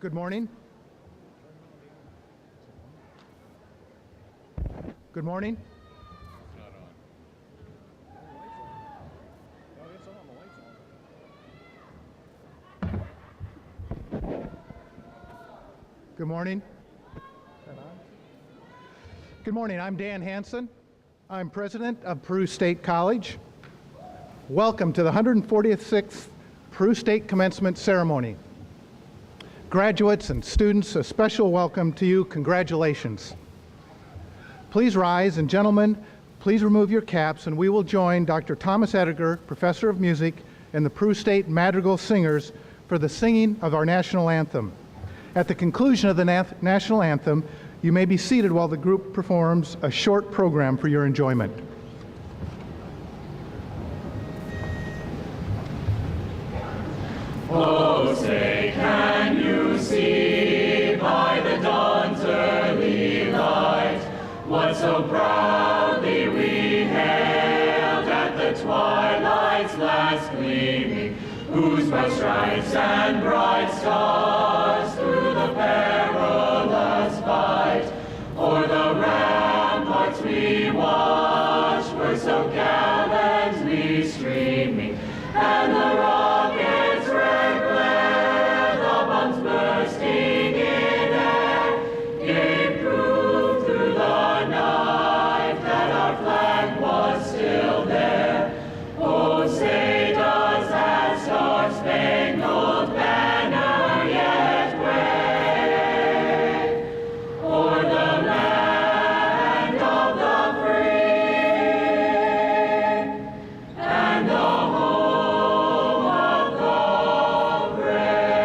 Good morning. Good morning. Good morning. Good morning. I'm Dan Hansen. I'm president of Peru State College. Welcome to the 146th Peru State Commencement Ceremony. Graduates and students, a special welcome to you. Congratulations. Please rise, and gentlemen, please remove your caps, and we will join Dr. Thomas Edgar, Professor of Music, and the Peru State Madrigal Singers for the singing of our national anthem. At the conclusion of the national anthem, you may be seated while the group performs a short program for your enjoyment. Oh, say, can you see by the dawn's early light what so proudly we hailed at the twilight's last gleaming, whose bright stripes and bright stars through the perilous fight o'er the ramparts we watched were so gallantly streaming, and the rockets' red glare, the bombs bursting in air, gave proof through the night that our flag was still there. Oh, say does that star-spangled banner yet wave o'er the land of the free and the home of the brave?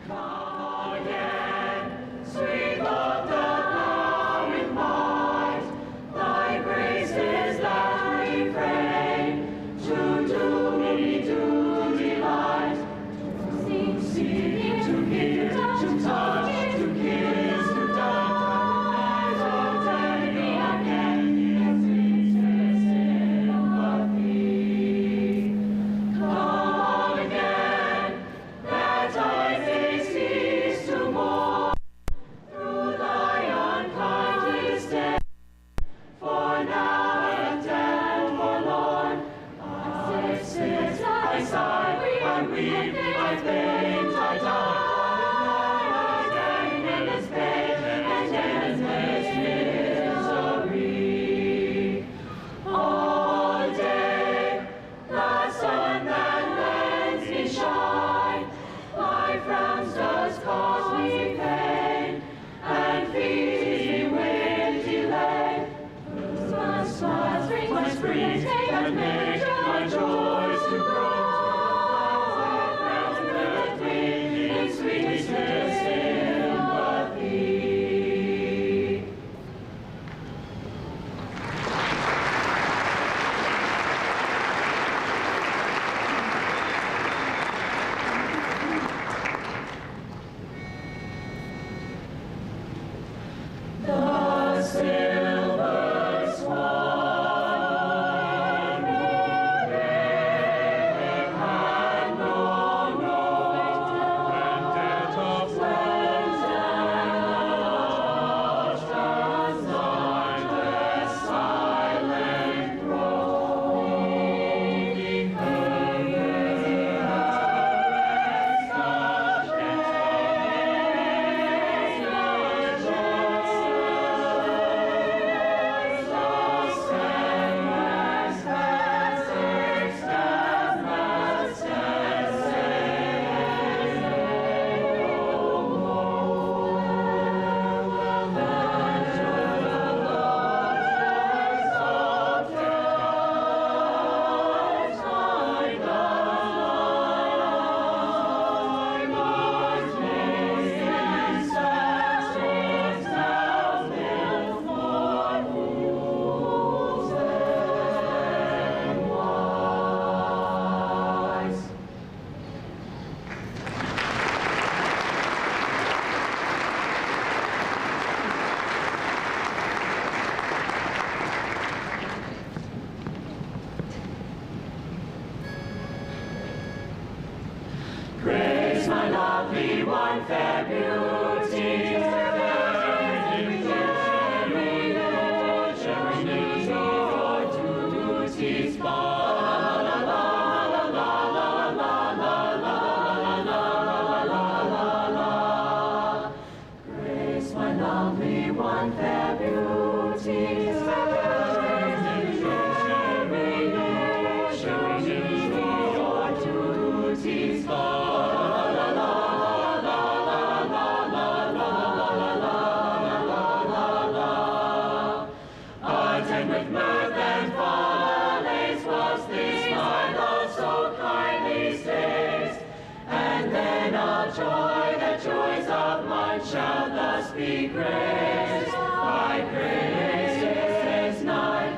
Come again, sweet love doth now with might thy graces that refrain, to do me to delight, to see, to hear, to touch, to kiss, to die, to take me again, sweetest sympathy. Come again, that I may see lovely one, fair beauty. Shall thus be graced by grace night.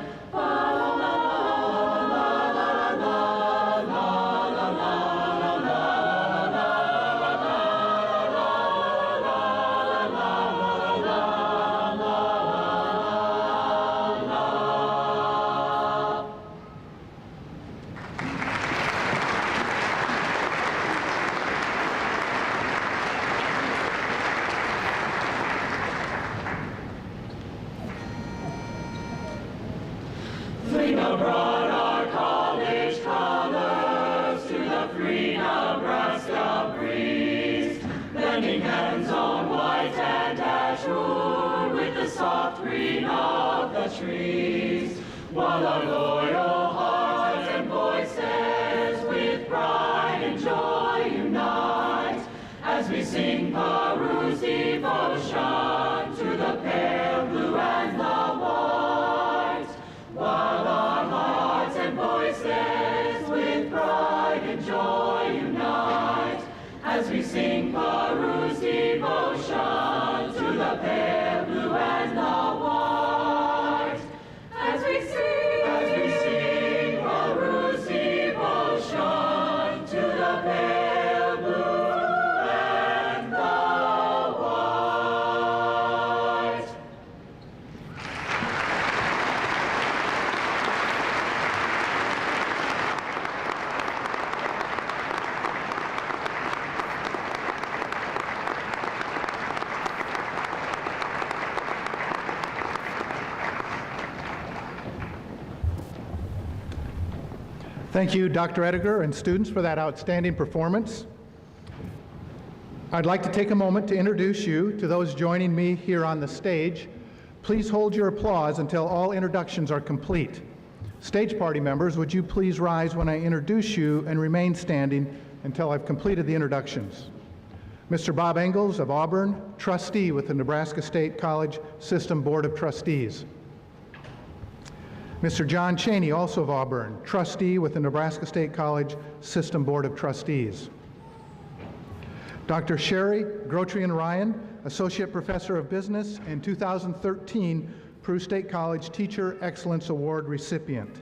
Trees, while our loyal hearts and voices with pride and joy unite, as we sing Peru's devotion to the pale blue and the white. While our hearts and voices with pride and joy unite, as we sing Peru's devotion to the pale blue and the white. Thank you, Dr. Ediger and students, for that outstanding performance. I'd like to take a moment to introduce you to those joining me here on the stage. Please hold your applause until all introductions are complete. Stage party members, would you please rise when I introduce you and remain standing until I've completed the introductions. Mr. Bob Engels of Auburn, trustee with the Nebraska State College System Board of Trustees. Mr. John Cheney, also of Auburn, trustee with the Nebraska State College System Board of Trustees. Dr. Sherry Grotrin Ryan, associate professor of business and 2013 Peru State College Teacher Excellence Award recipient.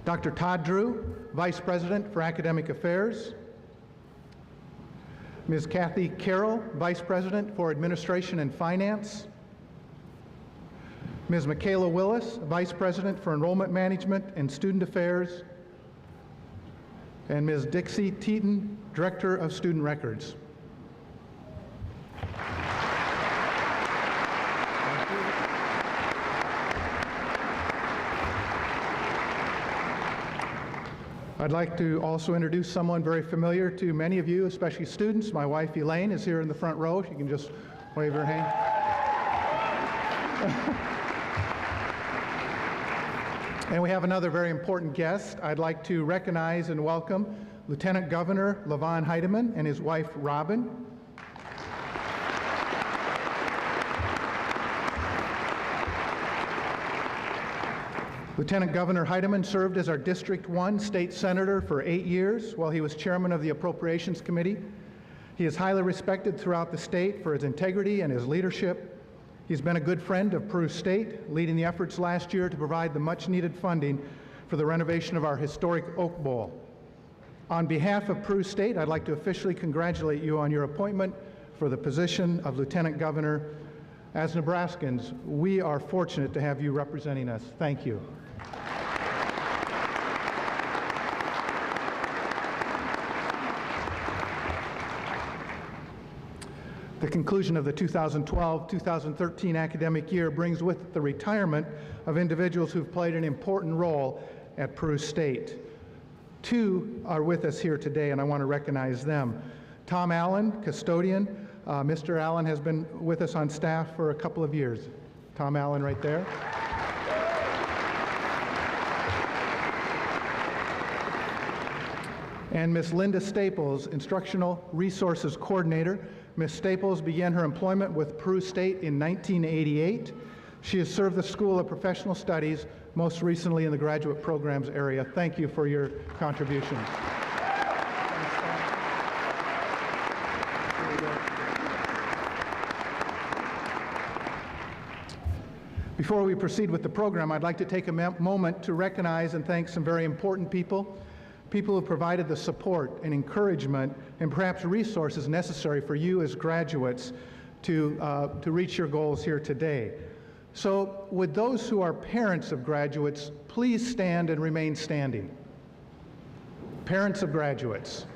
Dr. Todd Drew, vice president for academic affairs. Ms. Kathy Carroll, vice president for administration and finance. Ms. Michaela Willis, Vice President for Enrollment Management and Student Affairs, and Ms. Dixie Teaton, Director of Student Records. I'd like to also introduce someone very familiar to many of you, especially students. My wife Elaine is here in the front row. She can just wave her hand. And we have another very important guest. I'd like to recognize and welcome Lieutenant Governor Lavon Heidemann and his wife Robin. Lieutenant Governor Heidemann served as our District 1 state senator for 8 years while he was chairman of the Appropriations Committee. He is highly respected throughout the state for his integrity and his leadership. He's been a good friend of Peru State, leading the efforts last year to provide the much-needed funding for the renovation of our historic Oak Bowl. On behalf of Peru State, I'd like to officially congratulate you on your appointment for the position of Lieutenant Governor. As Nebraskans, we are fortunate to have you representing us. Thank you. The conclusion of the 2012-2013 academic year brings with it the retirement of individuals who've played an important role at Peru State. Two are with us here today, and I want to recognize them. Tom Allen, custodian. Mr. Allen has been with us on staff for a couple of years. Tom Allen right there. And Ms. Linda Staples, Instructional Resources Coordinator. Ms. Staples began her employment with Peru State in 1988. She has served the School of Professional Studies, most recently in the graduate programs area. Thank you for your contributions. Before we proceed with the program, I'd like to take a moment to recognize and thank some very important people who provided the support and encouragement and perhaps resources necessary for you as graduates to reach your goals here today. So would those who are parents of graduates please stand and remain standing? Parents of graduates.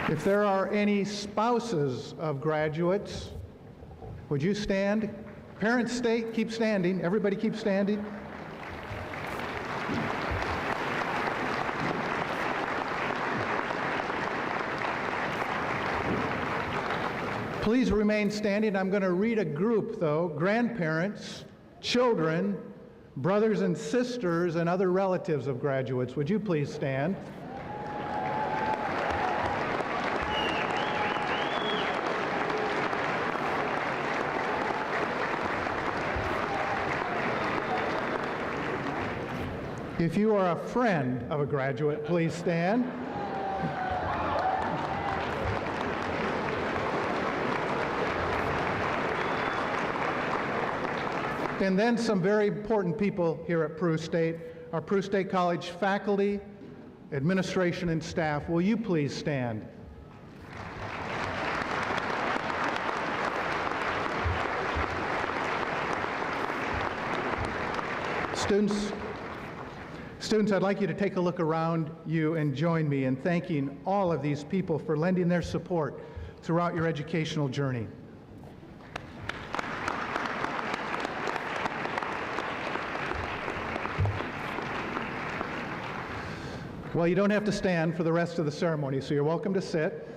If there are any spouses of graduates, would you stand? Parents, keep standing. Everybody keep standing. Please remain standing. I'm going to read a group, though. Grandparents, children, brothers and sisters, and other relatives of graduates. Would you please stand? If you are a friend of a graduate, please stand. And then some very important people here at Peru State, our Peru State College faculty, administration, and staff. Will you please stand? Students, I'd like you to take a look around you and join me in thanking all of these people for lending their support throughout your educational journey. Well, you don't have to stand for the rest of the ceremony, so you're welcome to sit.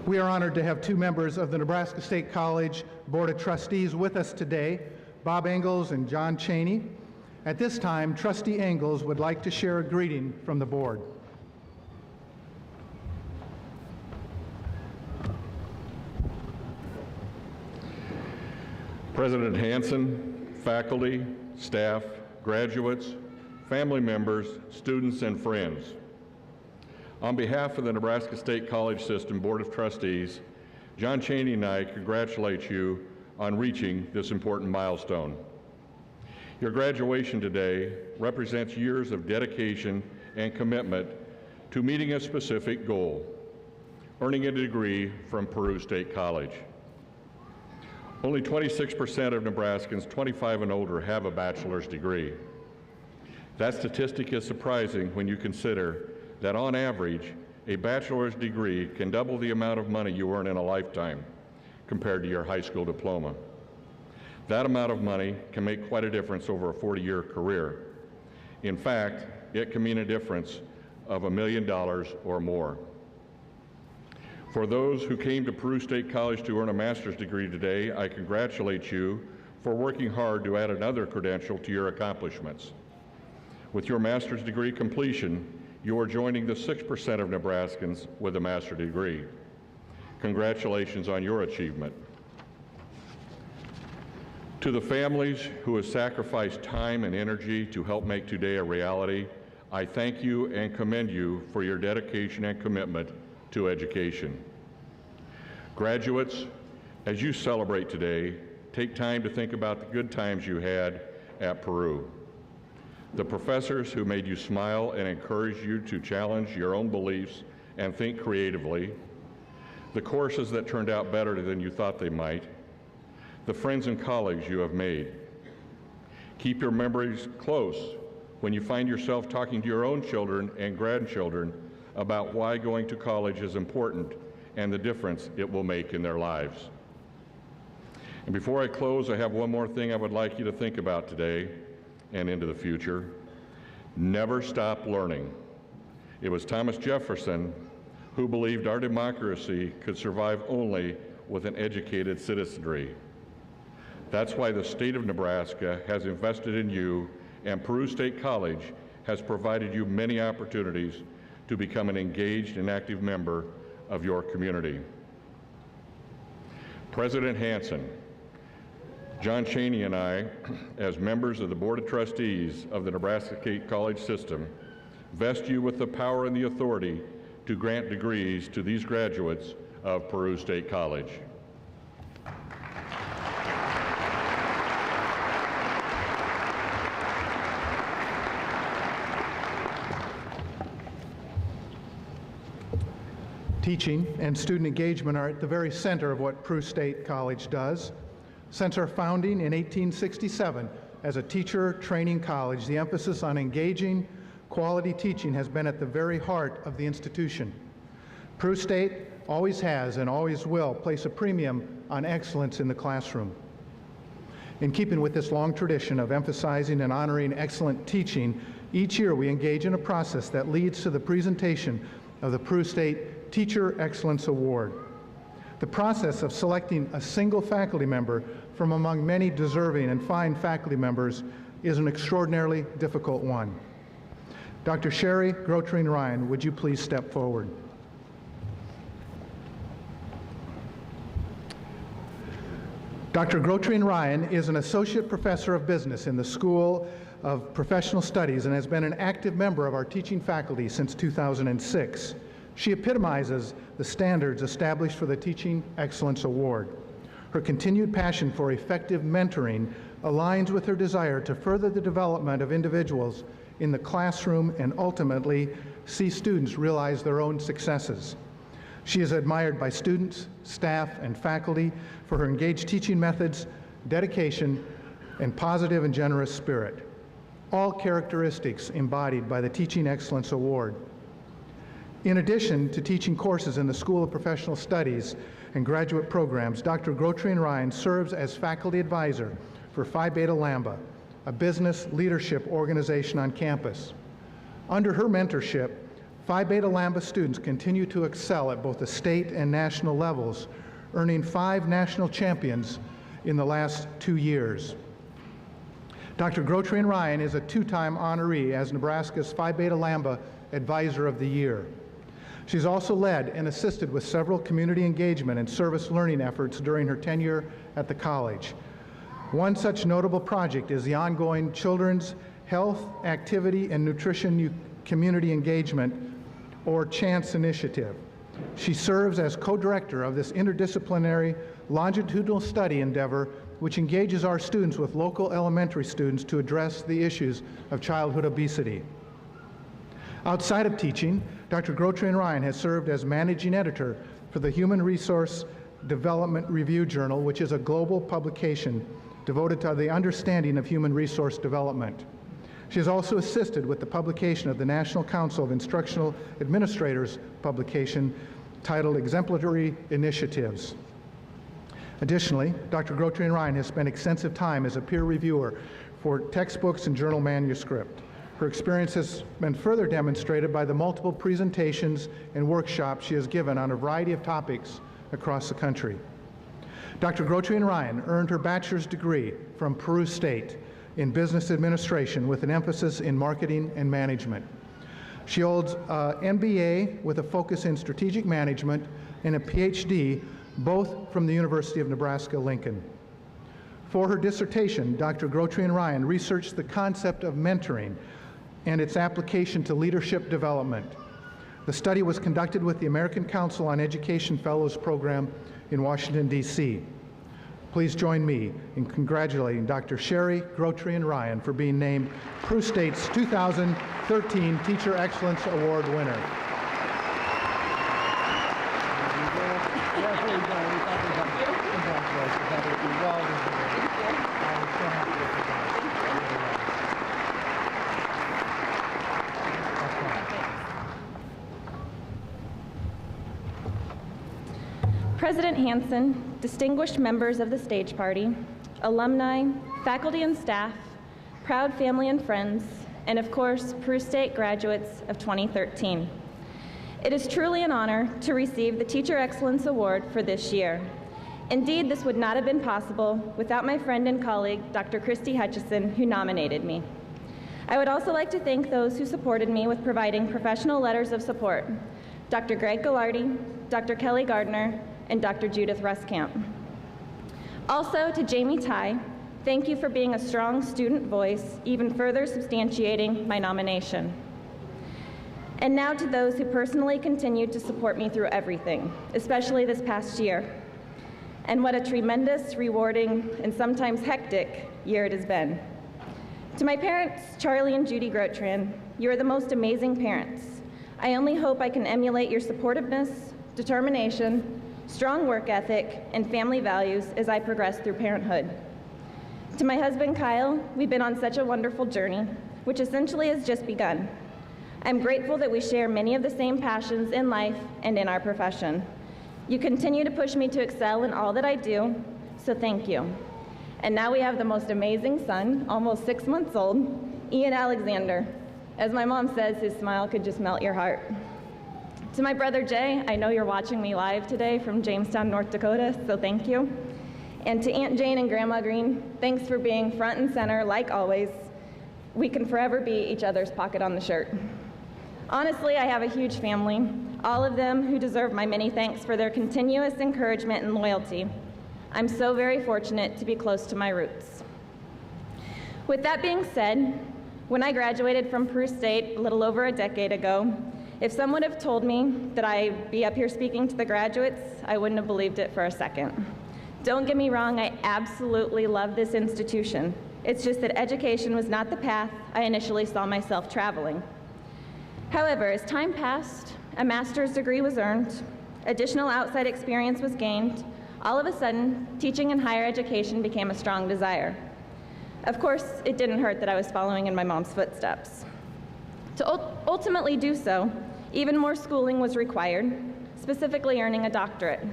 We are honored to have two members of the Nebraska State College Board of Trustees with us today, Bob Engels and John Cheney. At this time, Trustee Engels would like to share a greeting from the board. President Hansen, faculty, staff, graduates, family members, students, and friends. On behalf of the Nebraska State College System Board of Trustees, John Cheney and I congratulate you on reaching this important milestone. Your graduation today represents years of dedication and commitment to meeting a specific goal, earning a degree from Peru State College. Only 26% of Nebraskans 25 and older have a bachelor's degree. That statistic is surprising when you consider that on average, a bachelor's degree can double the amount of money you earn in a lifetime compared to your high school diploma. That amount of money can make quite a difference over a 40-year career. In fact, it can mean a difference of $1 million or more. For those who came to Peru State College to earn a master's degree today, I congratulate you for working hard to add another credential to your accomplishments. With your master's degree completion, you are joining the 6% of Nebraskans with a master's degree. Congratulations on your achievement. To the families who have sacrificed time and energy to help make today a reality, I thank you and commend you for your dedication and commitment to education. Graduates, as you celebrate today, take time to think about the good times you had at Peru. The professors who made you smile and encouraged you to challenge your own beliefs and think creatively. the courses that turned out better than you thought they might, the friends and colleagues you have made. Keep your memories close when you find yourself talking to your own children and grandchildren about why going to college is important and the difference it will make in their lives. And before I close, I have one more thing I would like you to think about today and into the future. Never stop learning. It was Thomas Jefferson who believed our democracy could survive only with an educated citizenry. That's why the state of Nebraska has invested in you, and Peru State College has provided you many opportunities to become an engaged and active member of your community. President Hansen, John Cheney and I, as members of the Board of Trustees of the Nebraska State College System, vest you with the power and the authority to grant degrees to these graduates of Peru State College. Teaching and student engagement are at the very center of what Peru State College does. Since our founding in 1867 as a teacher training college, the emphasis on engaging, quality teaching has been at the very heart of the institution. Peru State always has and always will place a premium on excellence in the classroom. In keeping with this long tradition of emphasizing and honoring excellent teaching, each year we engage in a process that leads to the presentation of the Peru State Teacher Excellence Award. The process of selecting a single faculty member from among many deserving and fine faculty members is an extraordinarily difficult one. Dr. Sherry Grotrin Ryan, would you please step forward? Dr. Grotrin Ryan is an associate professor of business in the School of Professional Studies and has been an active member of our teaching faculty since 2006. She epitomizes the standards established for the Teaching Excellence Award. Her continued passion for effective mentoring aligns with her desire to further the development of individuals in the classroom and ultimately see students realize their own successes. She is admired by students, staff, and faculty for her engaged teaching methods, dedication, and positive and generous spirit, all characteristics embodied by the Teaching Excellence Award. In addition to teaching courses in the School of Professional Studies and graduate programs, Dr. Grotrin Ryan serves as faculty advisor for Phi Beta Lambda, a business leadership organization on campus. Under her mentorship, Phi Beta Lambda students continue to excel at both the state and national levels, earning 5 national champions in the last 2 years. Dr. Grotrin Ryan is a 2-time honoree as Nebraska's Phi Beta Lambda Advisor of the Year. She's also led and assisted with several community engagement and service learning efforts during her tenure at the college. One such notable project is the ongoing Children's Health, Activity, and Nutrition Community Engagement, or CHANCE initiative. She serves as co-director of this interdisciplinary longitudinal study endeavor which engages our students with local elementary students to address the issues of childhood obesity. Outside of teaching, Dr. Grotrin Ryan has served as managing editor for the Human Resource Development Review Journal, which is a global publication devoted to the understanding of human resource development. She has also assisted with the publication of the National Council of Instructional Administrators publication titled Exemplary Initiatives. Additionally, Dr. Grotrin Ryan has spent extensive time as a peer reviewer for textbooks and journal manuscript. Her experience has been further demonstrated by the multiple presentations and workshops she has given on a variety of topics across the country. Dr. Grotrin Ryan earned her bachelor's degree from Peru State in business administration with an emphasis in marketing and management. She holds an MBA with a focus in strategic management and a PhD, both from the University of Nebraska-Lincoln. For her dissertation, Dr. Grotrin Ryan researched the concept of mentoring and its application to leadership development. The study was conducted with the American Council on Education Fellows Program in Washington, D.C. Please join me in congratulating Dr. Sherry Grotrin Ryan for being named Peru State's 2013 Teacher Excellence Award winner. President Hansen, distinguished members of the stage party, alumni, faculty and staff, proud family and friends, and of course, Peru State graduates of 2013. It is truly an honor to receive the Teacher Excellence Award for this year. Indeed, this would not have been possible without my friend and colleague, Dr. Christy Hutchison, who nominated me. I would also like to thank those who supported me with providing professional letters of support, Dr. Greg Gallardi, Dr. Kelly Gardner, and Dr. Judith Ruskamp. Also to Jamie Tai, thank you for being a strong student voice, even further substantiating my nomination. And now to those who personally continued to support me through everything, especially this past year. And what a tremendous, rewarding, and sometimes hectic year it has been. To my parents, Charlie and Judy Grotrin, you are the most amazing parents. I only hope I can emulate your supportiveness, determination, strong work ethic, and family values as I progress through parenthood. To my husband, Kyle, we've been on such a wonderful journey, which essentially has just begun. I'm grateful that we share many of the same passions in life and in our profession. You continue to push me to excel in all that I do, so thank you. And now we have the most amazing son, almost 6 months old, Ian Alexander. As my mom says, his smile could just melt your heart. To my brother Jay, I know you're watching me live today from Jamestown, North Dakota, so thank you. And to Aunt Jane and Grandma Green, thanks for being front and center, like always. We can forever be each other's pocket on the shirt. Honestly, I have a huge family, all of them who deserve my many thanks for their continuous encouragement and loyalty. I'm so very fortunate to be close to my roots. With that being said, when I graduated from Peru State a little over a decade ago, if someone had told me that I'd be up here speaking to the graduates, I wouldn't have believed it for a second. Don't get me wrong, I absolutely love this institution. It's just that education was not the path I initially saw myself traveling. However, as time passed, a master's degree was earned, additional outside experience was gained, all of a sudden, teaching in higher education became a strong desire. Of course, it didn't hurt that I was following in my mom's footsteps. To ultimately do so, even more schooling was required, specifically earning a doctorate.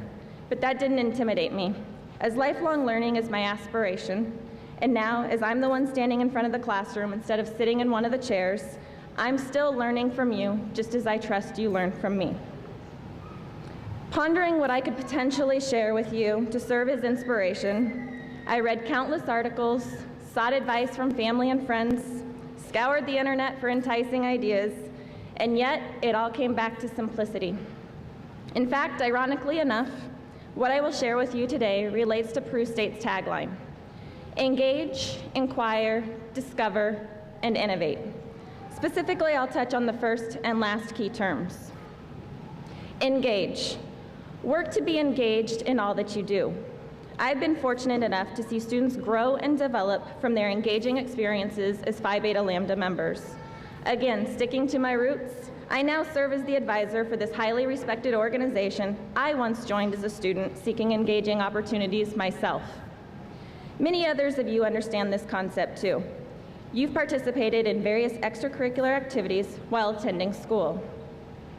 But that didn't intimidate me, as lifelong learning is my aspiration, and now, as I'm the one standing in front of the classroom instead of sitting in one of the chairs, I'm still learning from you, just as I trust you learn from me. Pondering what I could potentially share with you to serve as inspiration, I read countless articles, sought advice from family and friends, scoured the internet for enticing ideas, and yet it all came back to simplicity. In fact, ironically enough, what I will share with you today relates to Peru State's tagline: engage, inquire, discover, and innovate. Specifically, I'll touch on the first and last key terms. Engage. Work to be engaged in all that you do. I've been fortunate enough to see students grow and develop from their engaging experiences as Phi Beta Lambda members. Again, sticking to my roots, I now serve as the advisor for this highly respected organization I once joined as a student seeking engaging opportunities myself. Many others of you understand this concept too. You've participated in various extracurricular activities while attending school.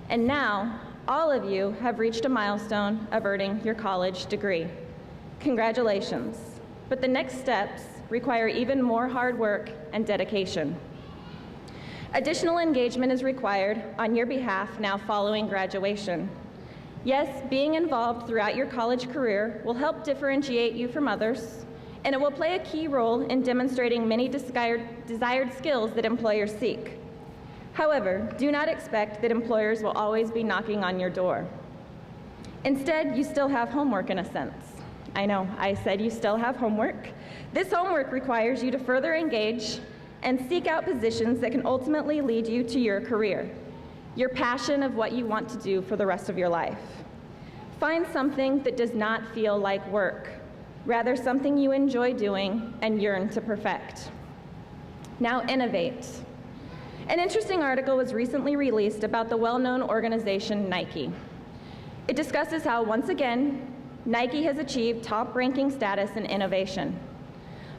And now, all of you have reached a milestone of earning your college degree. Congratulations. But the next steps require even more hard work and dedication. Additional engagement is required on your behalf now following graduation. Yes, being involved throughout your college career will help differentiate you from others, and it will play a key role in demonstrating many desired skills that employers seek. However, do not expect that employers will always be knocking on your door. Instead, you still have homework in a sense. I know, I said you still have homework. This homework requires you to further engage and seek out positions that can ultimately lead you to your career, your passion of what you want to do for the rest of your life. Find something that does not feel like work, rather something you enjoy doing and yearn to perfect. Now innovate. An interesting article was recently released about the well-known organization Nike. It discusses how, once again, Nike has achieved top-ranking status in innovation.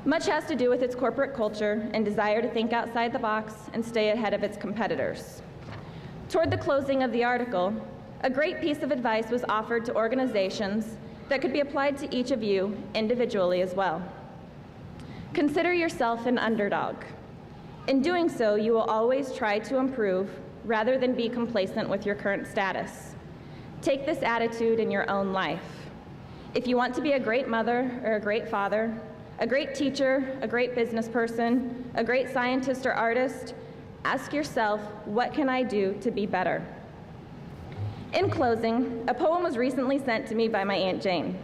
Much has to do with its corporate culture and desire to think outside the box and stay ahead of its competitors. Toward the closing of the article, a great piece of advice was offered to organizations that could be applied to each of you individually as well. Consider yourself an underdog. In doing so, you will always try to improve rather than be complacent with your current status. Take this attitude in your own life. If you want to be a great mother or a great father, a great teacher, a great business person, a great scientist or artist, ask yourself, what can I do to be better? In closing, a poem was recently sent to me by my Aunt Jane.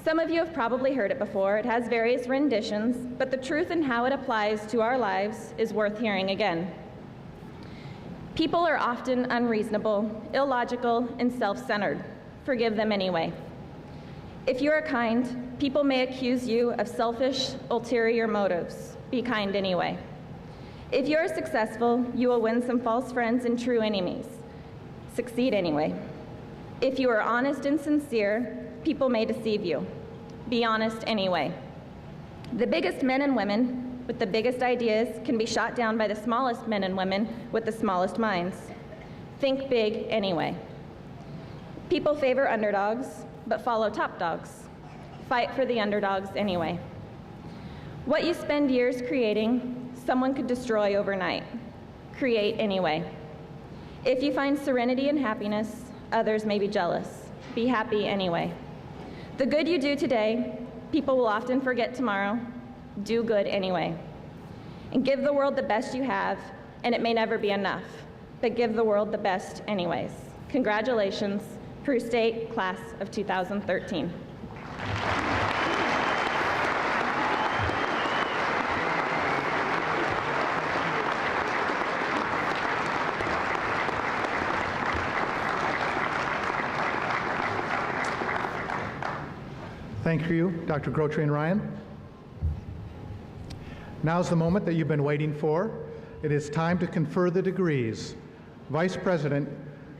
Some of you have probably heard it before. It has various renditions, but the truth in how it applies to our lives is worth hearing again. People are often unreasonable, illogical, and self-centered. Forgive them anyway. If you are kind, people may accuse you of selfish, ulterior motives. Be kind anyway. If you are successful, you will win some false friends and true enemies. Succeed anyway. If you are honest and sincere, people may deceive you. Be honest anyway. The biggest men and women with the biggest ideas can be shot down by the smallest men and women with the smallest minds. Think big anyway. People favor underdogs, but follow top dogs. Fight for the underdogs anyway. What you spend years creating, someone could destroy overnight. Create anyway. If you find serenity and happiness, others may be jealous. Be happy anyway. The good you do today, people will often forget tomorrow. Do good anyway. And give the world the best you have, and it may never be enough, but give the world the best anyways. Congratulations, Peru State Class of 2013. Thank you, Dr. Grotrin Ryan. Now's the moment that you've been waiting for. It is time to confer the degrees. Vice President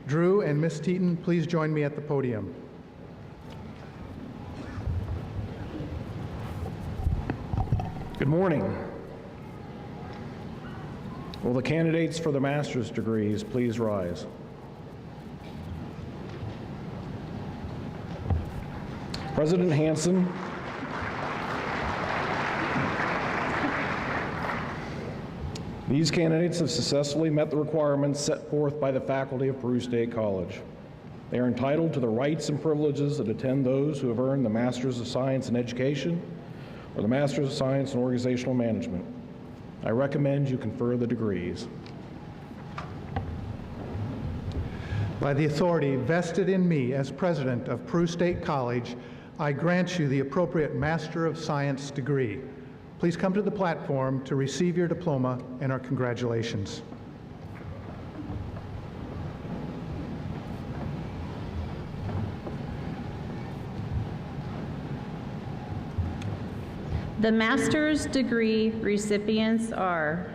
Drew and Ms. Teaton, please join me at the podium. Good morning. Will the candidates for the master's degrees please rise? President Hansen, these candidates have successfully met the requirements set forth by the faculty of Peru State College. They are entitled to the rights and privileges that attend those who have earned the Master's of Science in Education or the Master's of Science in Organizational Management. I recommend you confer the degrees. By the authority vested in me as president of Peru State College, I grant you the appropriate Master of Science degree. Please come to the platform to receive your diploma and our congratulations. The master's degree recipients are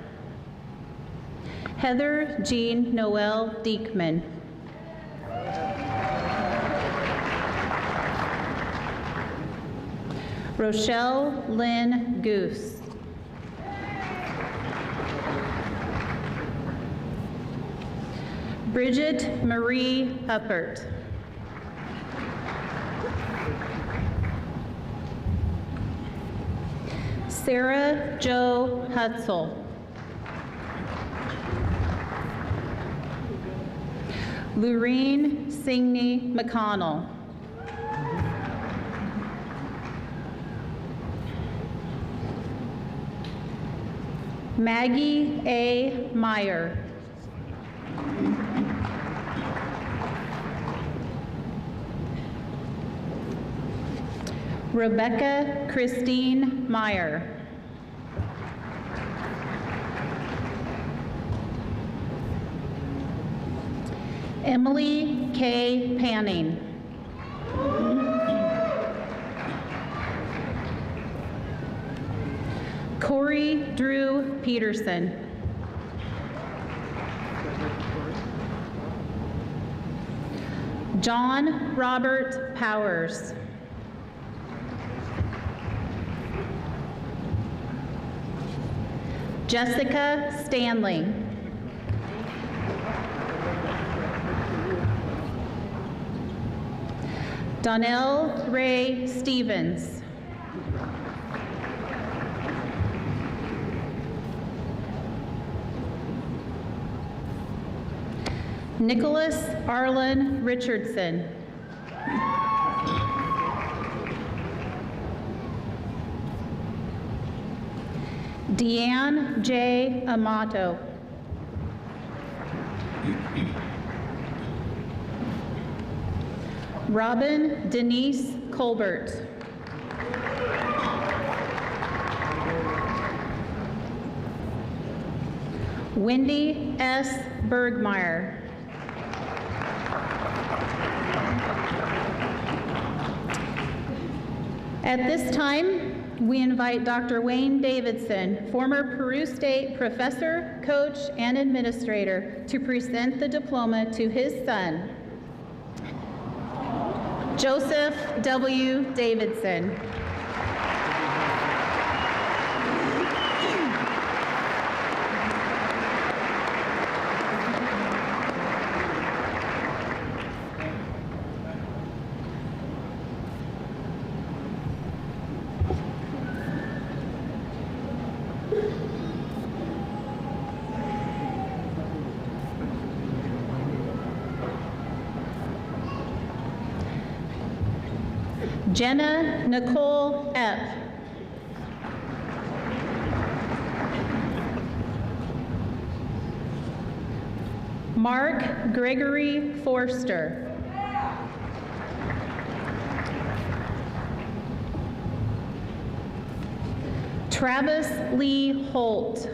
Heather Jean Noel Diekman, Rochelle Lynn Goose, Bridget Marie Huppert, Sarah Jo Hutzel, Lureen Singney McConnell, Maggie A. Meyer, Rebecca Christine Meyer, Emily K. Panning, Corey Drew Peterson, John Robert Powers, Jessica Stanley, Donnell Ray Stevens. Nicholas Arlen Richardson. Deanne J. Amato. Robin Denise Colbert. Wendy S. Bergmeyer. At this time, we invite Dr. Wayne Davidson, former Peru State professor, coach, and administrator, to present the diploma to his son, Joseph W. Davidson. Jenna Nicole Epp. Mark Gregory Forster. Travis Lee Holt.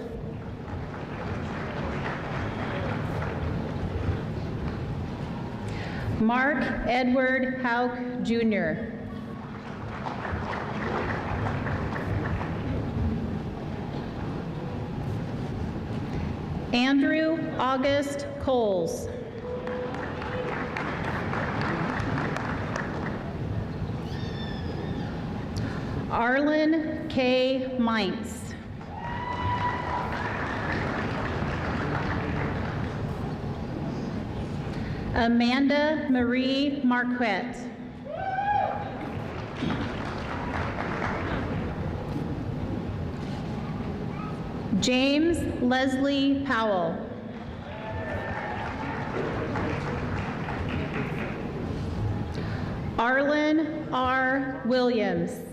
Mark Edward Hauk Jr. Andrew August Coles. Arlen K. Mintz. Amanda Marie Marquette. James Leslie Powell. Arlen R. Williams.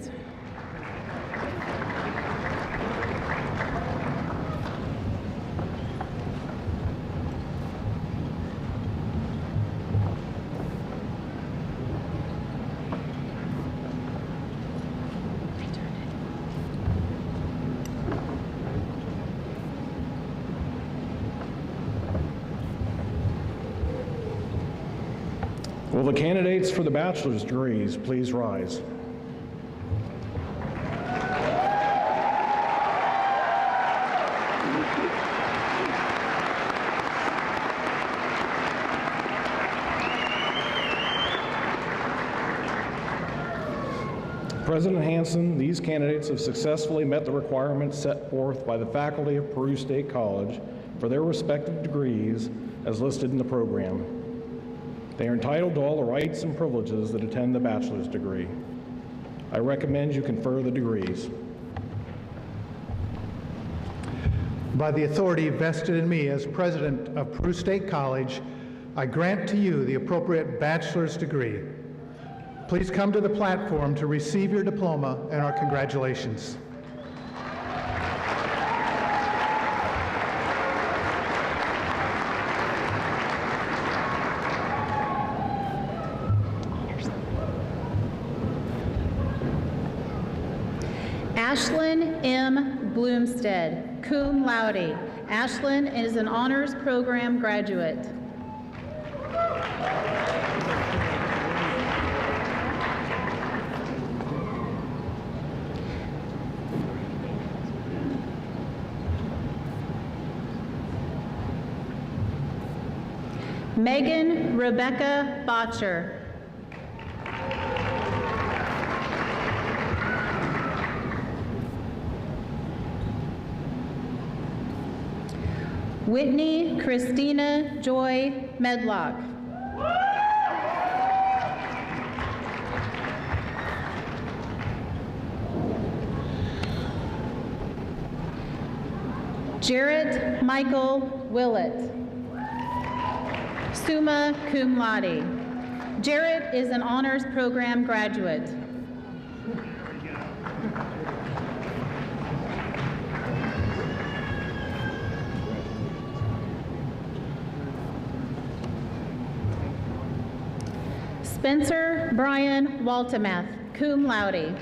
Will the candidates for the bachelor's degrees please rise? President Hansen, these candidates have successfully met the requirements set forth by the faculty of Peru State College for their respective degrees as listed in the program. They are entitled to all the rights and privileges that attend the bachelor's degree. I recommend you confer the degrees. By the authority vested in me as president of Peru State College, I grant to you the appropriate bachelor's degree. Please come to the platform to receive your diploma and our congratulations. Ashlyn M. Bloomstead, cum laude. Ashlyn is an honors program graduate. Megan Rebecca Botcher. Whitney Christina Joy Medlock. Jarrett Michael Willett, summa cum laude. Jarrett is an honors program graduate. Spencer Brian Waltemath, cum laude.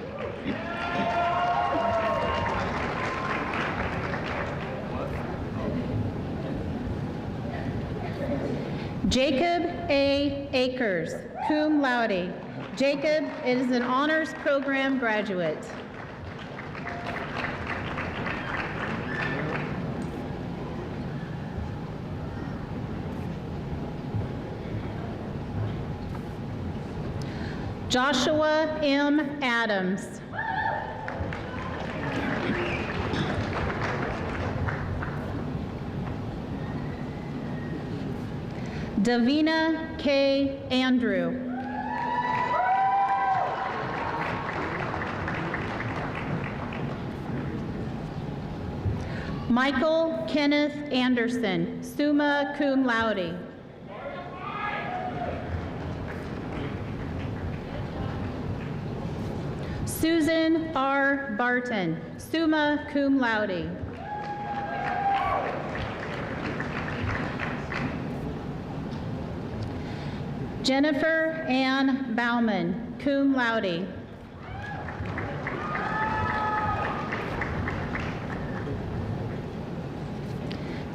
Jacob A. Akers, cum laude. Jacob is an honors program graduate. Joshua M. Adams. Davina K. Andrew. Michael Kenneth Anderson, summa cum laude. Susan R. Barton, summa cum laude. Jennifer Ann Bauman, cum laude.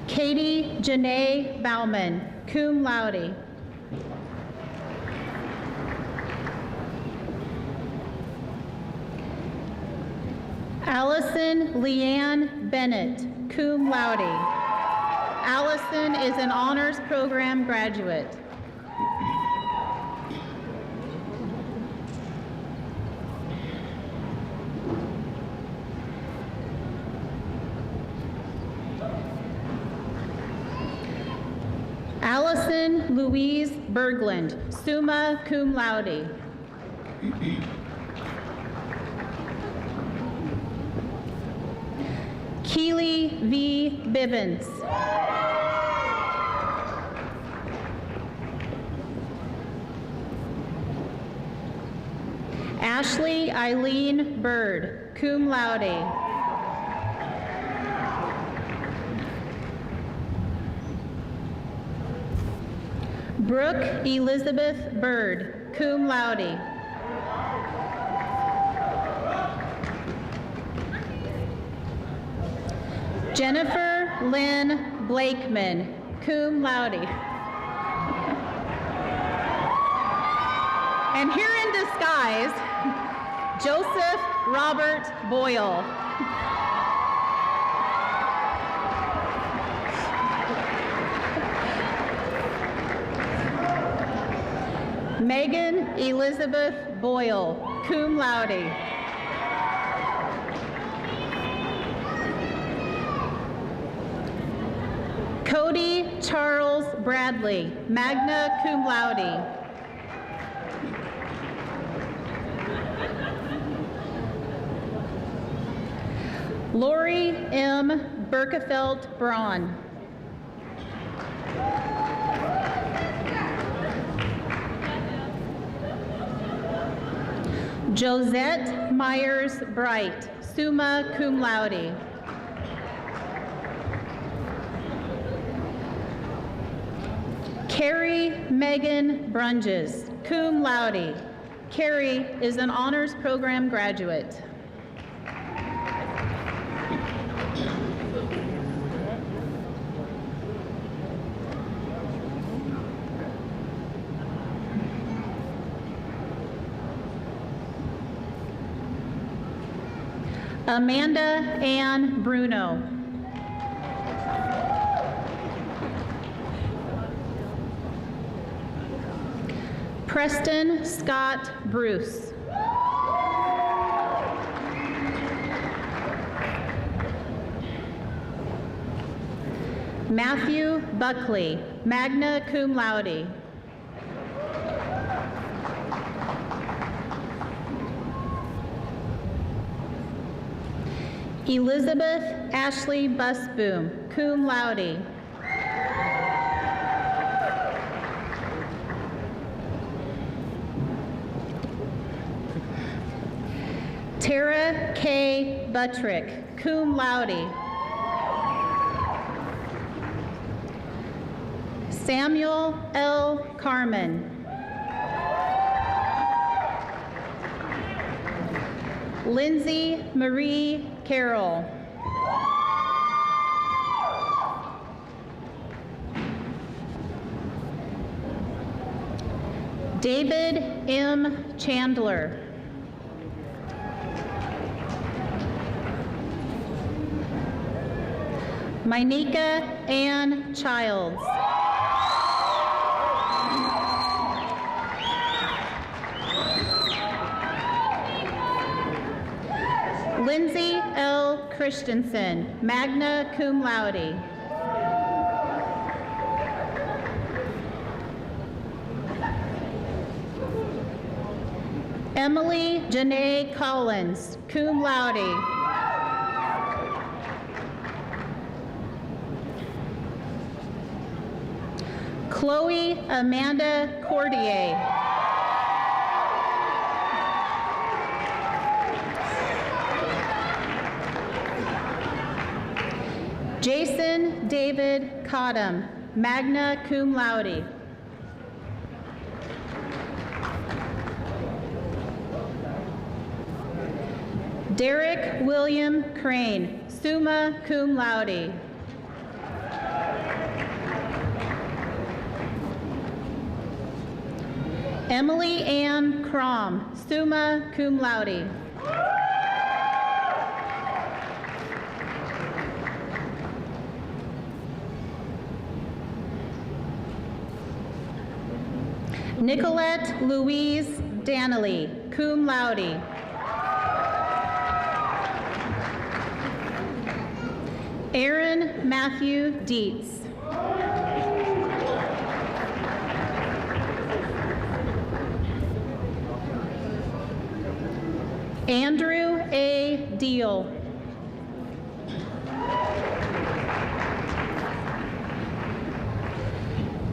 Katie Janae Bauman, cum laude. Allison Leanne Bennett, cum laude. Allison is an honors program graduate. Allison Louise Berglund, summa cum laude. Keely V. Bibbins. Ashley Eileen Bird, cum laude. Brooke Elizabeth Bird, cum laude. Jennifer Lynn Blakeman, cum laude. And here in disguise, Joseph Robert Boyle. Megan Elizabeth Boyle, cum laude. Cody Charles Bradley, magna cum laude. Lori M. Berkefeld Braun. Josette Myers Bright, summa cum laude. Carrie Megan Brunges, cum laude. Carrie is an honors program graduate. Amanda Ann Bruno. Preston Scott Bruce. Matthew Buckley, magna cum laude. Elizabeth Ashley Busboom, cum laude. Tara K. Buttrick, cum laude. Samuel L. Carmen. Lindsay Marie Carroll. David M. Chandler. Minika Ann Childs. Lindsay L. Christensen, magna cum laude. Emily Janae Collins, cum laude. Chloe Amanda Cordier. Jason David Cottam, magna cum laude. Derek William Crane, summa cum laude. Emily Ann Crom, summa cum laude. Nicolette Louise Danley, cum laude. Aaron Matthew Dietz. Andrew A. Deal.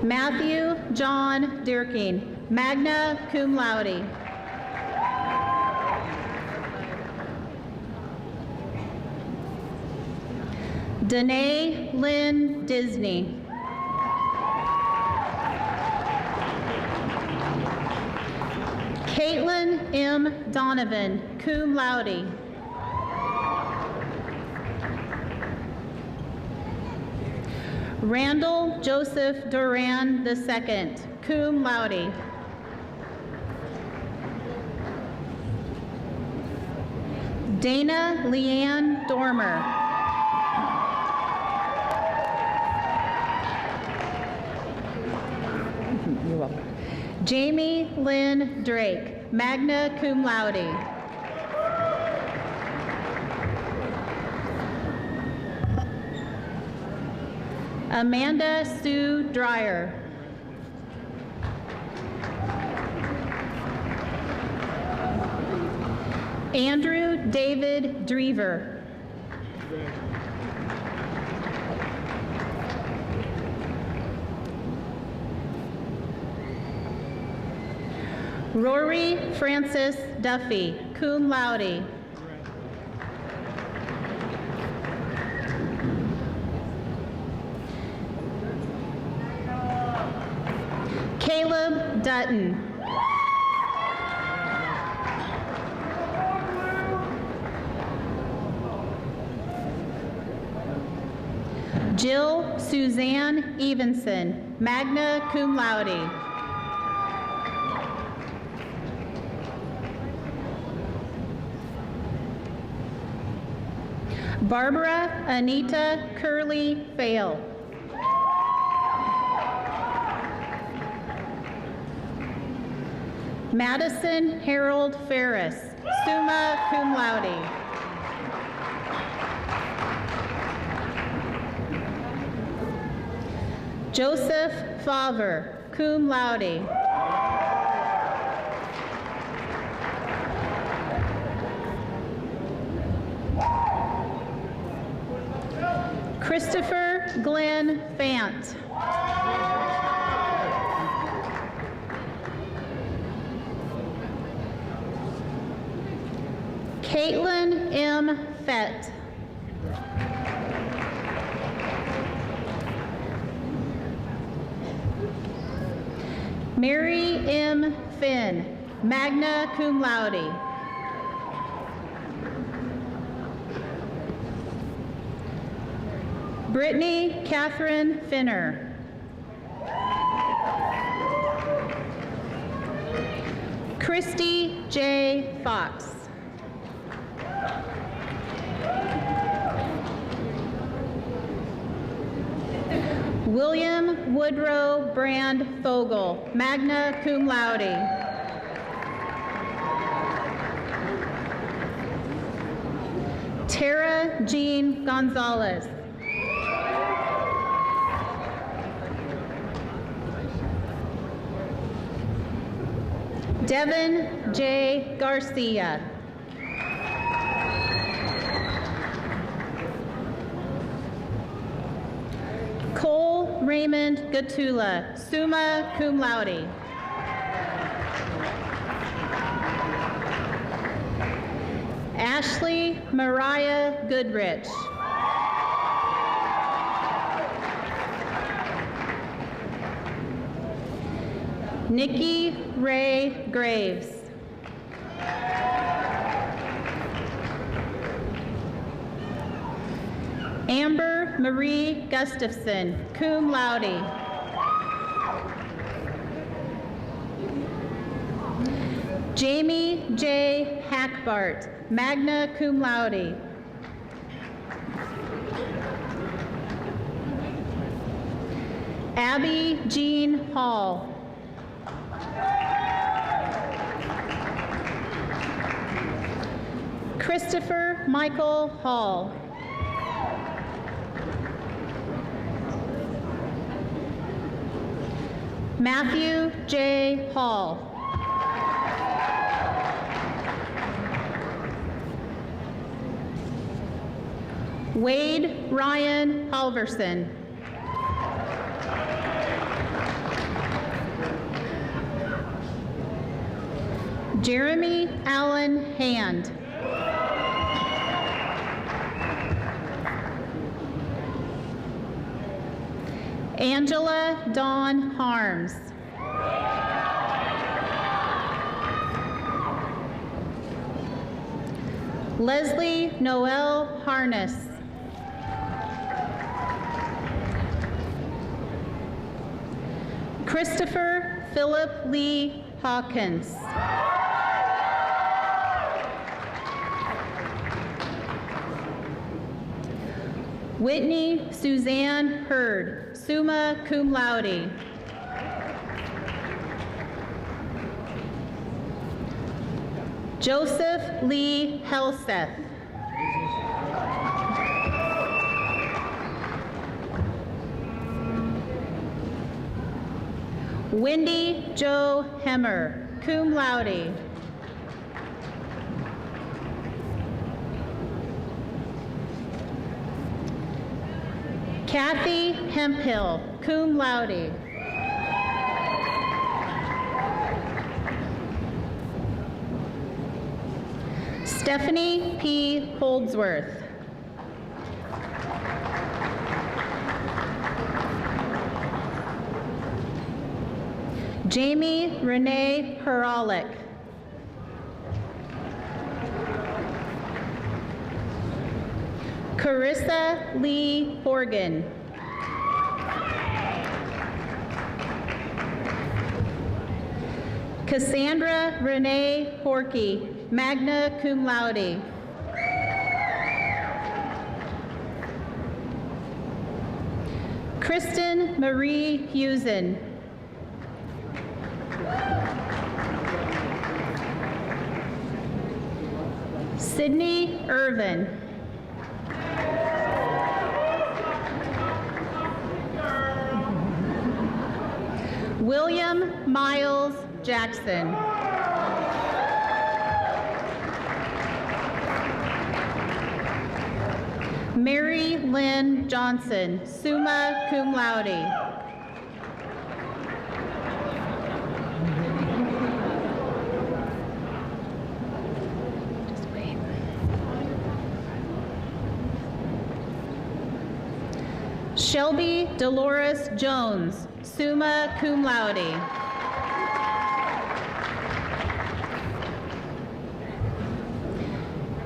Matthew John Dirking, magna cum laude. Danae Lynn Disney. Caitlin M. Donovan, cum laude. Randall Joseph Duran II, cum laude. Dana Leanne Dormer. You're welcome. Jamie Lynn Drake, magna cum laude. Amanda Sue Dreyer. Andrew David Drever. Rory Francis Duffy, cum laude. Caleb Dutton. Jill Suzanne Evenson, magna cum laude. Barbara Anita Curley Fail. Madison Harold Ferris, summa cum laude. Joseph Favre, cum laude. Christopher Glenn Fant. Caitlin M. Fett. Mary M. Finn, magna cum laude. Brittany Catherine Finner. Christy J. Fox. William Woodrow Brand Fogel, magna cum laude. Tara Jean Gonzalez. Devin J. Garcia. Cole Raymond Gatula, summa cum laude. Ashley Mariah Goodrich. Nikki Ray Graves. Amber Marie Gustafson, cum laude. Jamie J. Hackbart, magna cum laude. Abby Jean Hall. Christopher Michael Hall. Matthew J. Hall. Wade Ryan Halverson. Jeremy Allen Hand. Angela Dawn Harms. Leslie Noel Harness. Christopher Philip Lee Hawkins. Whitney Suzanne Hurd, summa cum laude. Joseph Lee Helseth. Wendy Jo Hemmer, cum laude. Kathy Hemphill, cum laude. Stephanie P. Holdsworth. Jamie Renee Heralick. Carissa Lee Horgan. Cassandra Renee Horkey, magna cum laude. Kristen Marie Husen. Sydney Irvin. William Miles Jackson. Mary Lynn Johnson, summa cum laude. Shelby Dolores Jones, summa cum laude.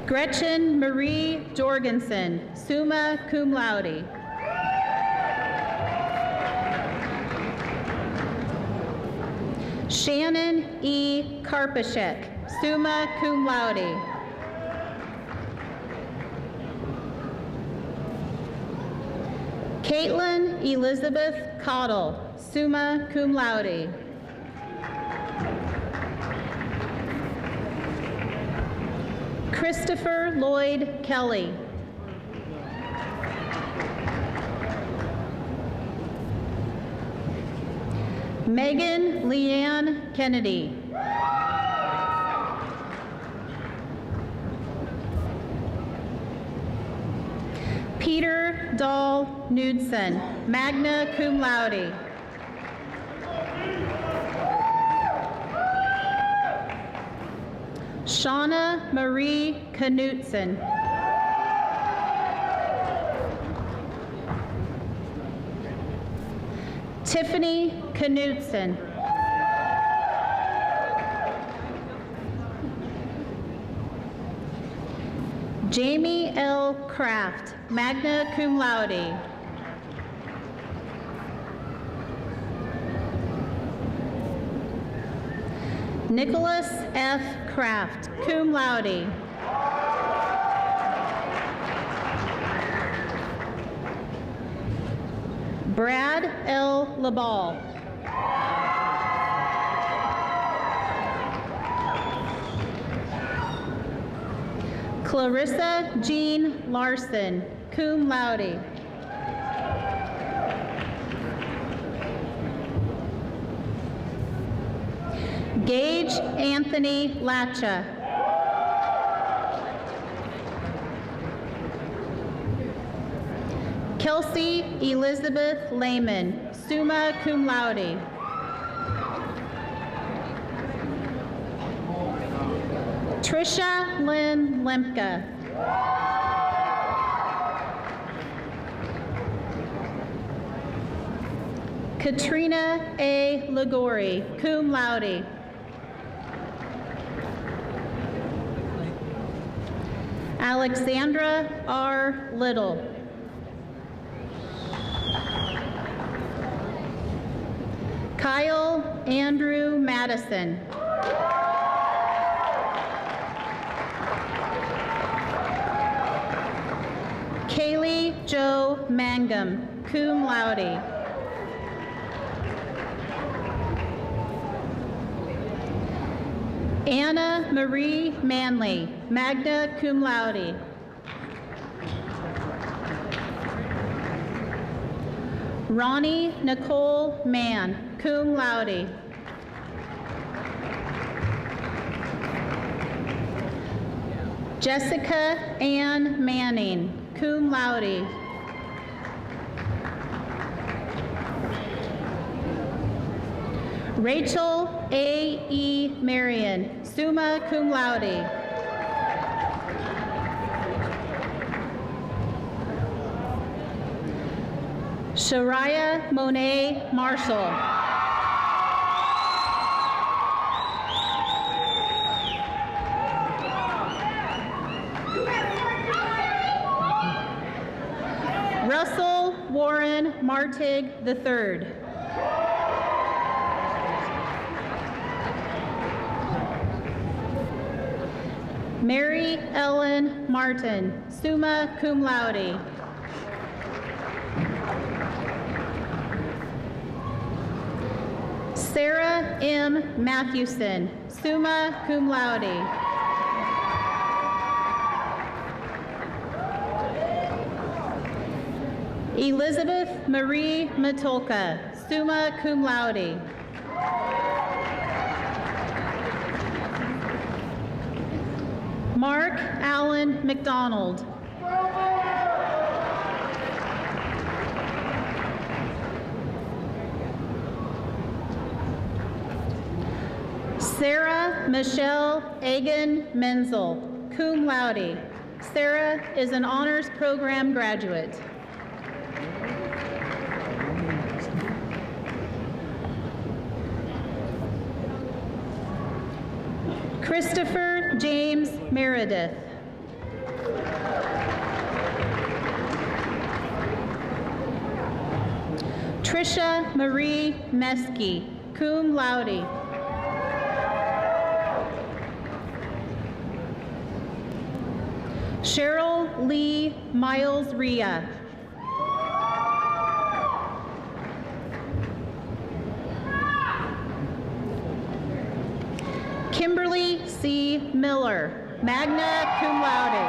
Gretchen Marie Jorgensen, summa cum laude. Shannon E. Karpashek, summa cum laude. Caitlin Elizabeth Cottle, summa cum laude. Christopher Lloyd Kelly. Megan Leanne Kennedy. Peter Dahl Knudsen, magna cum laude. Shauna Marie Knudsen. Tiffany Knudsen. Jamie L. Kraft, magna cum laude. Nicholas F. Kraft, cum laude. Brad L. LaBall. Clarissa Jean Larson, cum laude. Gage Anthony Latcha. Kelsey Elizabeth Lehman, summa cum laude. Trisha Lynn Lemke. Katrina A. Ligori, cum laude. Alexandra R. Little. Kyle Andrew Madison. Kaylee Jo Mangum, cum laude. Anna Marie Manley, magna cum laude. Ronnie Nicole Mann, cum laude. Jessica Ann Manning, cum laude. Rachel A. E. Marion, summa cum laude. Shariah Monet Marshall. Russell Warren Martig III. Mary Ellen Martin, summa cum laude. Sarah M. Mathewson, summa cum laude. Elizabeth Marie Matulka, summa cum laude. Mark Allen McDonald. Sarah Michelle Egan Menzel, cum laude. Sarah is an honors program graduate. Christopher James Meredith. Trisha Marie Meski, cum laude. Cheryl Lee Miles Ria. Kimberly C. Miller, magna cum laude.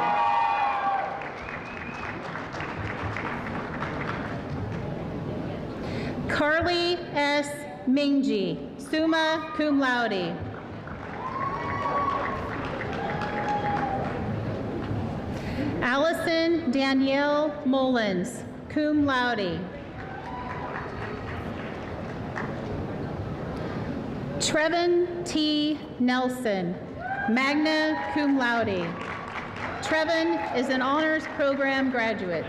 Carly S. Mingji, summa cum laude. Allison Danielle Mullins, cum laude. Trevin T. Nelson, magna cum laude. Trevin is an honors program graduate.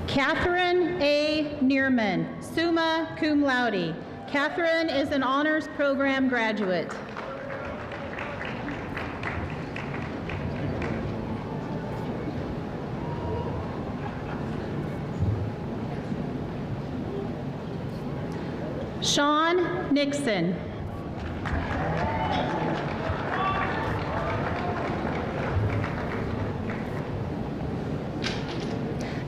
Catherine A. Neerman, summa cum laude. Catherine is an honors program graduate. Sean Nixon.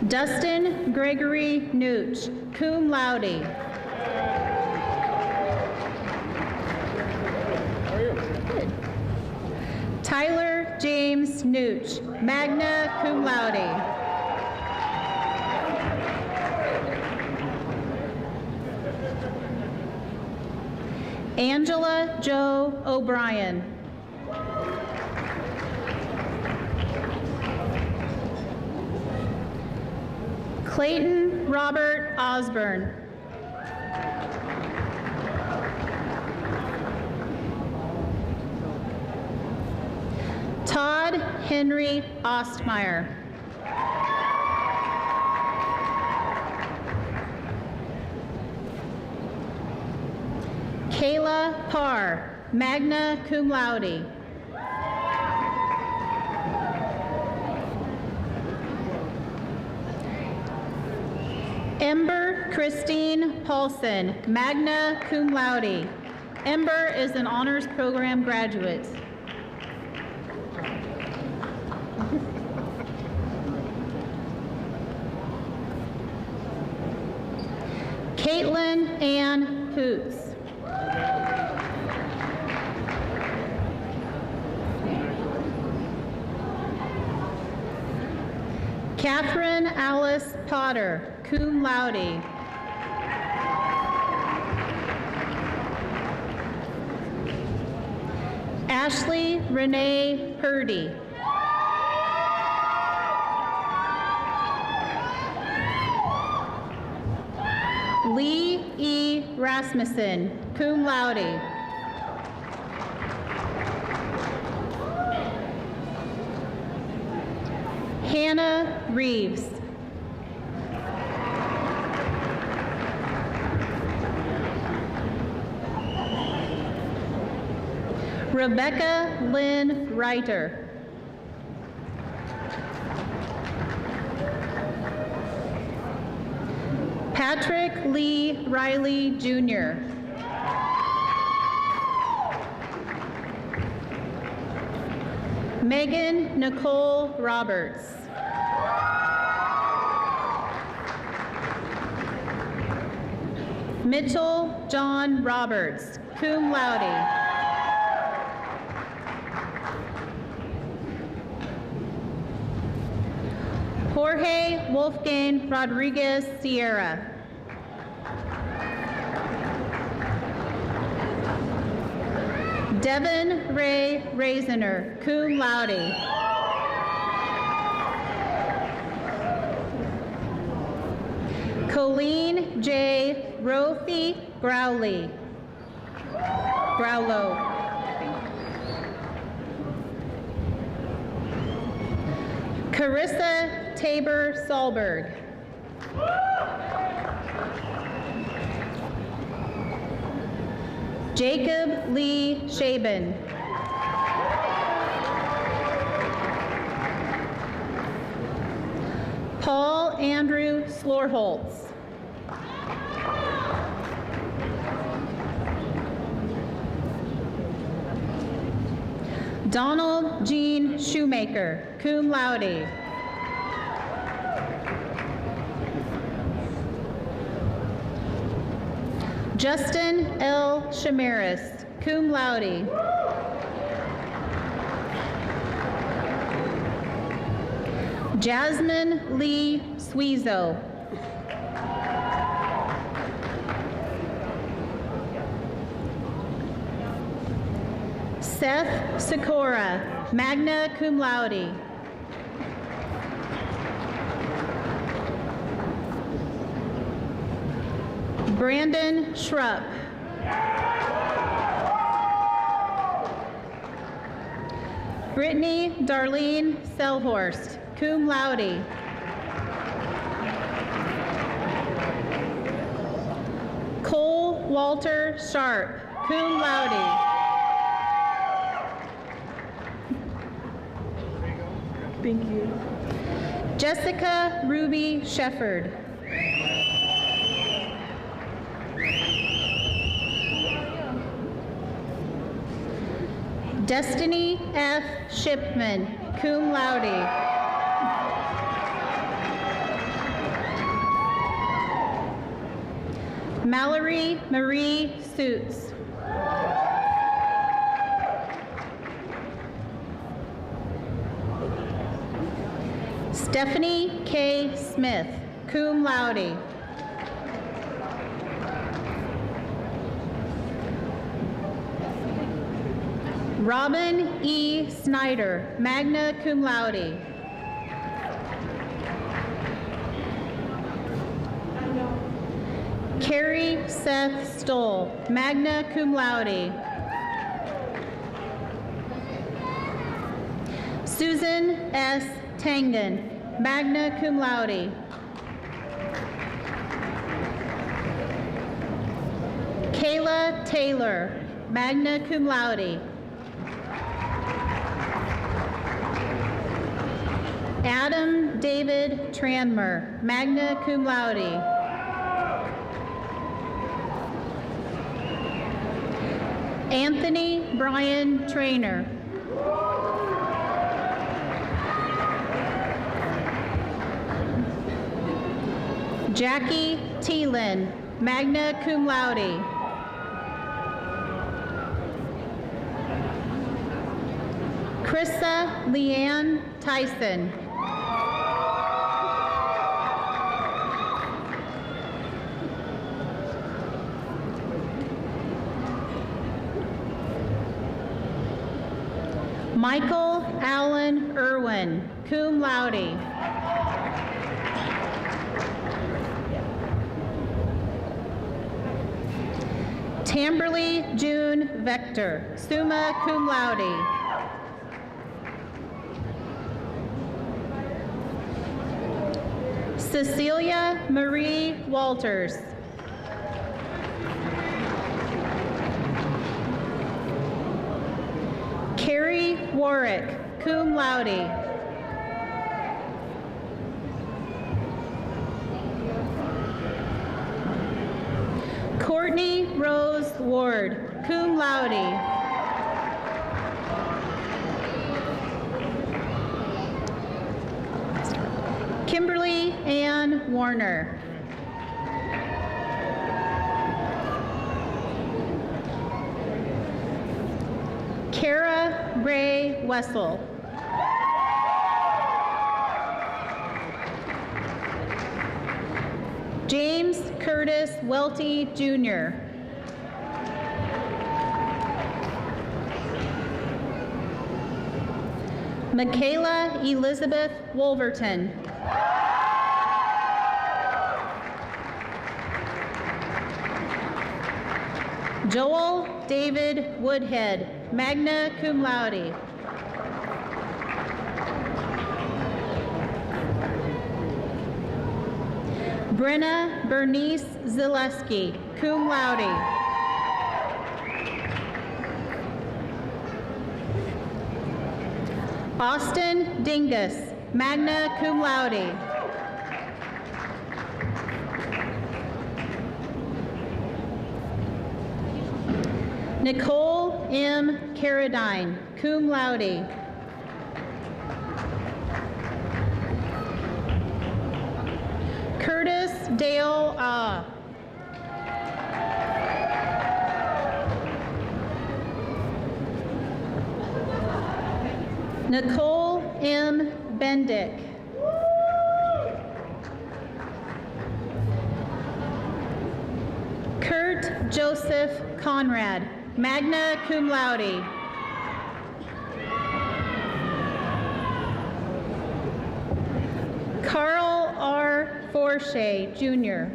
Dustin Gregory Nooch, cum laude. Good. Tyler James Nooch, magna cum laude. Angela Jo O'Brien. Clayton Robert Osborne. Todd Henry Ostmeyer. Kayla Parr, magna cum laude. Ember Christine Paulson, magna cum laude. Ember is an honors program graduate. Caitlin Ann Poots. Catherine Alice Potter, cum laude. Ashley Renee Purdy. Lee E. Rasmussen, cum laude. Hannah Reeves. Rebecca Lynn Reiter. Patrick Lee Riley, Jr. Megan Nicole Roberts. Mitchell John Roberts, cum laude. Jorge Wolfgang Rodriguez Sierra. Devin Ray Raisiner, cum laude. Colleen J. Rothy Growlow. Carissa Tabor Solberg. Jacob Lee Shaben. Paul Andrew Slorholtz. Donald Jean Shoemaker, cum laude. Justin L. Shamaris, cum laude. Jasmine Lee Sweezo. Seth Sikora, magna cum laude. Brandon Schrupp. Brittany Darlene Selhorst, cum laude. Cole Walter Sharp, cum laude. Thank you. Jessica Ruby Shefford. Destiny F. Shipman, cum laude. Mallory Marie Suits. Stephanie K. Smith, cum laude. Robin E. Snyder, magna cum laude. Carrie Seth Stoll, magna cum laude. Susan S. Tangen, magna cum laude. Kayla Taylor, magna cum laude. Adam David Tranmer, magna cum laude. Anthony Brian Trainer. Jackie Thielen, magna cum laude. Krista Leanne Tyson. Michael Allen Irwin, cum laude. Tamberly June Vector, summa cum laude. Cecilia Marie Walters. Carrie Warwick, cum laude. Courtney Rose Ward, cum laude. Kimberly Ann Warner. Kara Ray Wessel. James Curtis Welty, Jr. Michaela Elizabeth Wolverton. Joel David Woodhead, magna cum laude. Brenna Bernice Zaleski, cum laude. Austin Dingus, magna cum laude. Nicole M. Carradine, cum laude. Curtis Dale Ah. Nicole M. Bendick. Kurt Joseph Conrad, magna cum laude. Carl R. Forshay, Jr.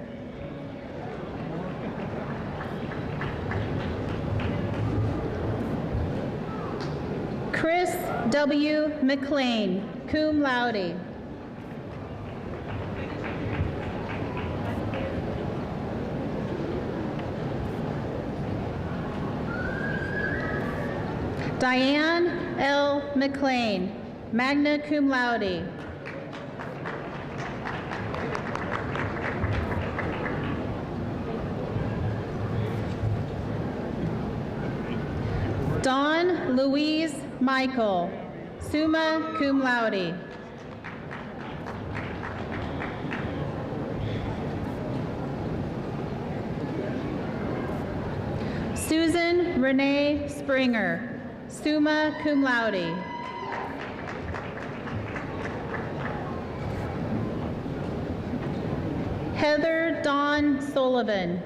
Chris W. McLean, cum laude. Diane L. McLean, magna cum laude. Dawn Louise Michael, summa cum laude. Susan Renee Springer, summa cum laude. Heather Dawn Sullivan.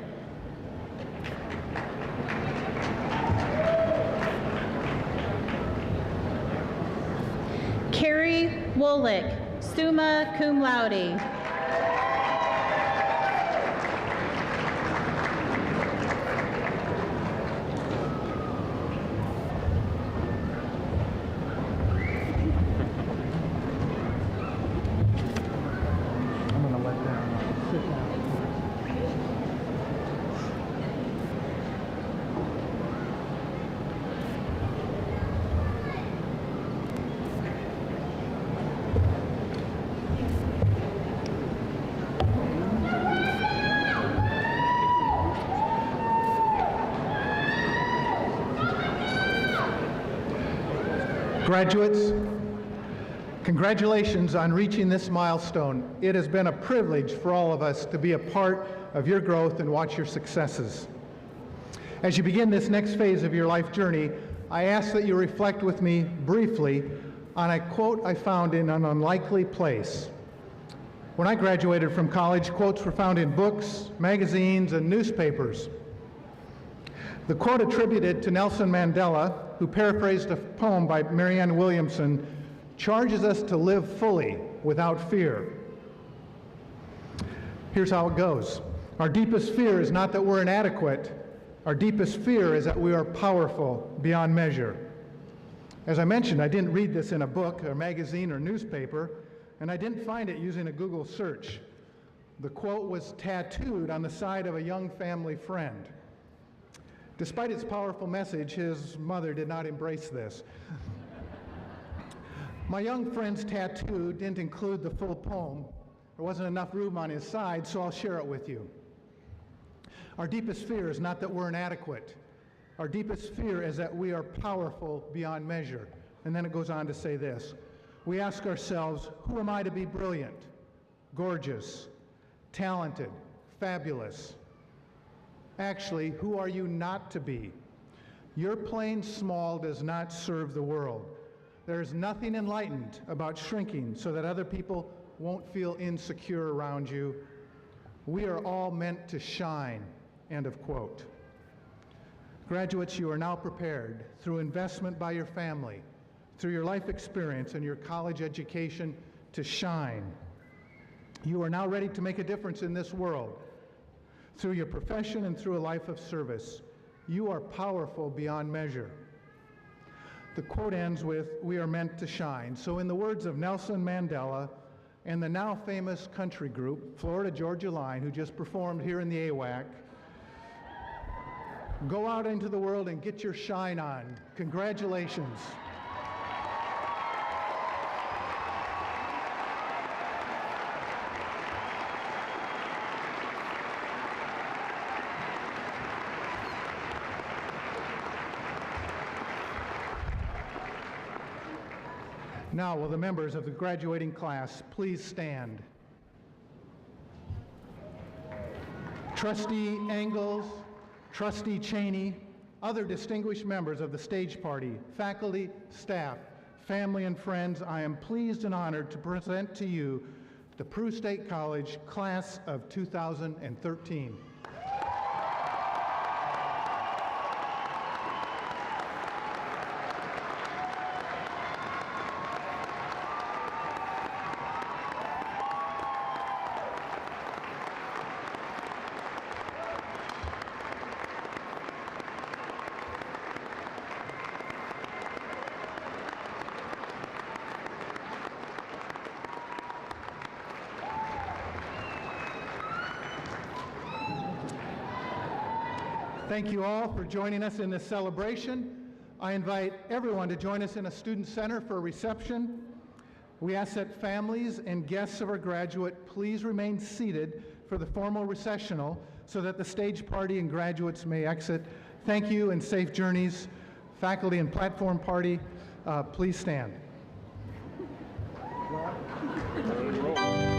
Carrie Wolick, summa cum laude. I'm going to let them sit down. Graduates, congratulations on reaching this milestone. It has been a privilege for all of us to be a part of your growth and watch your successes. As you begin this next phase of your life journey, I ask that you reflect with me briefly on a quote I found in an unlikely place. When I graduated from college, quotes were found in books, magazines, and newspapers. The quote attributed to Nelson Mandela, who paraphrased a poem by Marianne Williamson, charges us to live fully without fear. Here's how it goes. Our deepest fear is not that we're inadequate. Our deepest fear is that we are powerful beyond measure. As I mentioned, I didn't read this in a book, or magazine, or newspaper, and I didn't find it using a Google search. The quote was tattooed on the side of a young family friend. Despite its powerful message, his mother did not embrace this. My young friend's tattoo didn't include the full poem. There wasn't enough room on his side, so I'll share it with you. Our deepest fear is not that we're inadequate. Our deepest fear is that we are powerful beyond measure. And then it goes on to say this. We ask ourselves, who am I to be brilliant, gorgeous, talented, fabulous? Actually, who are you not to be? Your plain small does not serve the world. There is nothing enlightened about shrinking so that other people won't feel insecure around you. We are all meant to shine, end of quote. Graduates, you are now prepared, through investment by your family, through your life experience and your college education to shine. You are now ready to make a difference in this world through your profession and through a life of service. You are powerful beyond measure. The quote ends with, "We are meant to shine." So in the words of Nelson Mandela and the now famous country group, Florida Georgia Line, who just performed here in the AWAC, go out into the world and get your shine on. Congratulations. Now, will the members of the graduating class please stand? Trustee Engels, Trustee Cheney, other distinguished members of the stage party, faculty, staff, family, and friends, I am pleased and honored to present to you the Peru State College Class of 2013. Thank you all for joining us in this celebration. I invite everyone to join us in a student center for a reception. We ask that families and guests of our graduate please remain seated for the formal recessional so that the stage party and graduates may exit. Thank you and safe journeys. Faculty and platform party, please stand. Roll.